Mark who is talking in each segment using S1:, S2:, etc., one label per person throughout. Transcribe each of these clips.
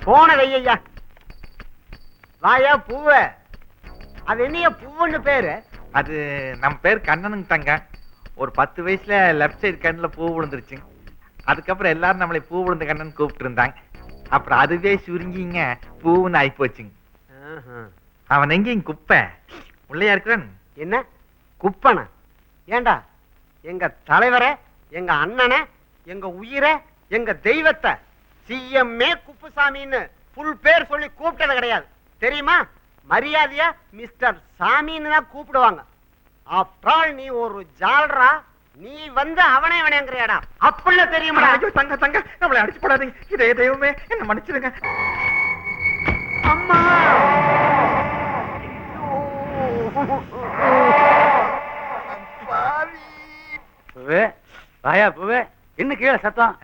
S1: போன வையா வாயா பூவ. அது என்னைய பூவுன்னு பேரு?
S2: அது நம்ம பேர் கண்ணனுங்க தங்க. ஒரு 10 வயசுல லெப்ட் சைடு கண்ணுல பூ விழுந்துருச்சு. அதுக்கப்புறம் எல்லாரும் நம்மளை பூ விழுந்த கண்ணன் கூப்பிட்டு இருந்தாங்க. அப்புறம் அதுவே சுருங்கிங்க பூவுன்னு ஆகி போச்சுங்க. அவன் எங்கேயும் குப்பை உள்ளையா இருக்கிறான்.
S1: என்ன குப்பன? ஏண்டா எங்க தலைவரை, எங்க அண்ணனை, எங்க உயிரை, எங்க தெய்வத்தை சிஎம்ஏ குப்புசாமின்னு புல் பேர் சொல்லி கூப்பிட்டது கிடையாது தெரியுமா? மரியாதையா மிஸ்டர் சாமின்னு தான் கூப்பிடுவாங்க. ஆப்டால் நீ ஒரு ஜால்ரா, நீ வந்து அவனே அவனேங்கிறியாடா, அப்படின்னு தெரியுமா?
S2: தங்க தங்க நம்மளை அடிச்சு போடாதீங்க. இதே தெய்வமே என்ன மன்னிச்சிருங்க.
S1: அம்மா
S3: வாயா பூவே, என்ன கீழே சத்தம்?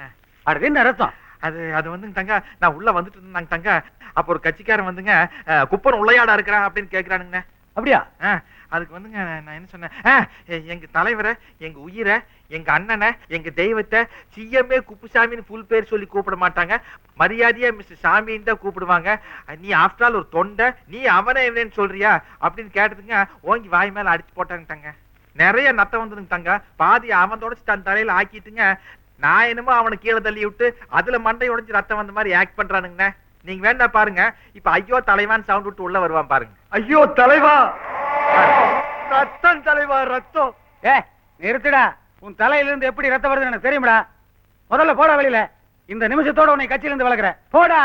S3: அது என்ன ரத்தம்?
S2: அது வந்துங்க தங்க, நான் உள்ள வந்துட்டு இருந்தாங்க தங்க. அப்ப ஒரு கட்சிக்காரன் வந்துங்க குப்பன் உள்ளையாடா இருக்கிறான் அப்படின்னு கேக்குறானுங்க.
S3: அப்படியா?
S2: அதுக்கு வந்துங்க நான் என்ன சொன்னேன், எங்க தலைவரை, எங்க உயிரை, எங்க அண்ணனை, எங்க தெய்வத்தை சிஎம்ஏ குப்புசாமின்னு புல் பேர் சொல்லி கூப்பிட மாட்டாங்க, மரியாதையா மிஸ்டர் சாமின்னு தான் கூப்பிடுவாங்க. நீ ஆஃப்டர் ஆல் ஒரு தொண்டை, நீ அவனை என்னன்னு சொல்றியா அப்படின்னு கேட்டதுங்க. ஓங்கி வாய் மேல அடிச்சு போட்டாங்க தங்க. நிறைய நத்தம் வந்துருங்க தங்க. பாதி அவன் தொடச்சு தன் தலையில ஆக்கிட்டுங்க. நான் என்னமோ அவனை கீழே தள்ளி விட்டு அதுல மண்டை உடைஞ்சு ரத்தம் வந்த மாதிரி ஆக்ட் பண்றானுங்க. நீங்க வேணா பாருங்க. இப்ப ஐயோ தலைவான் சவுண்ட் விட்டு உள்ள வருவான் பாருங்க.
S3: ஐயோ தலைவா, ரத்தம் தலைவா, ரத்தம். நிறுத்துடா. உன் தலையில இருந்து எப்படி ரத்தம் வருதுன்னு எனக்கு தெரியுமாடா. முதல்ல போடா வெளியில. இந்த நிமிஷத்தோட உன்னை கட்சியில இருந்து விலகுற. போடா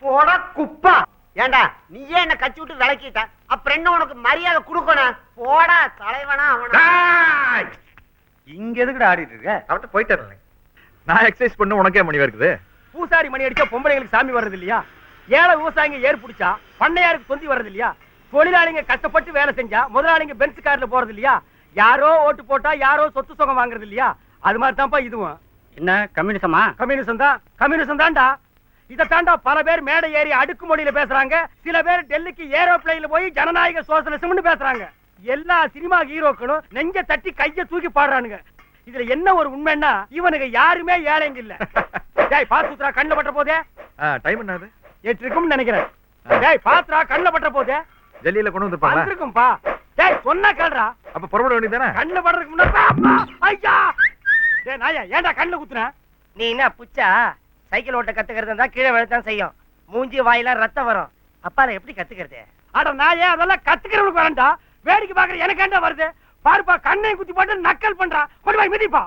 S1: போடா குப்பா. ஏண்டா நீயே என்ன கட்சி விட்டு விளக்கிட்ட, அப்புறம் என்ன உனக்கு மரியாதை கொடுக்கணும்? போடா தலைவனா அவனா.
S3: இங்க எதுக்குடா ஆடிட்டு இருக்க?
S2: அவட்ட போயிட்டு நான் எக்ஸசைஸ் பண்ண உனக்கே மணி வருது.
S4: பூசாரி மணி அடிச்சா பொம்பளைங்களுக்கு சாமி வர்றது இல்லையா? ஏழை விவசாயிங்க ஏர் பிடிச்சா பண்ணையாருக்கு தொந்தி வர்றது இல்லையா? தொழிலாளிங்க கஷ்டப்பட்டு வேலை செஞ்சா முதலாளிங்க பென்ஸ் கார்ல போறது இல்லையா? யாரோ ஓட்டு போட்டா யாரோ சொத்து சுகம் வாங்குறது இல்லையா? அது மாதிரி தான்ப்பா இதுவும்.
S3: என்ன கம்யூனிசமா?
S4: கம்யூனிசம் தான், கம்யூனிசம் தான்டா. இதை தாண்டா பல பேர் மேடை ஏறி அடுக்கு மொழியில பேசுறாங்க. சில பேர் டெல்லிக்கு ஏரோப்ளைன்ல போய் ஜனநாயக சோசலிசம்னு பேசுறாங்க. எல்லா சினிமா ஹீரோக்களும் நெஞ்ச தட்டி கைய தூக்கி பாடுறானுங்க. இதுல என்ன ஒரு உண்மைன்னா இவனுக்கு யாருமே ஏழைங்க இல்ல. டேய் பாத்துறா கண்ணு பட்ட போதே.
S2: டைம் என்னது?
S4: 8 இருக்கும்னு நினைக்கிறேன். டேய் பாத்துறா கண்ணு பட்ட போதே.
S2: ஜல்லியில கொண்டு வந்துப்பாங்க.
S4: வந்திருக்கும்பா. டேய் சொன்னா கேளுடா.
S2: அப்ப புறப்பட வேண்டியதானே?
S4: கண்ணு படுறதுக்கு முன்னாடி ஐயா. டேய் நாயா ஏன்டா கண்ணு குத்துற?
S5: நீ என்ன புச்சா? சைக்கிள் ஓட்ட கத்துக்கிறது இருந்தா கீழே விழத்தான் செய்யும். மூஞ்சி வாயில ரத்தம் வரும். அப்பால எப்படி கத்துக்கிறது?
S4: அட நாயே அதெல்லாம் கத்துக்கிறவனுக்கு வரண்டா. வேடிக்கை பாக்குற எனக்கு ஏன்டா வருது? பாருப்பா கண்ணையும் குத்தி போட்டு நக்கல் பண்றா. கொண்டு போய் மிதிப்பா.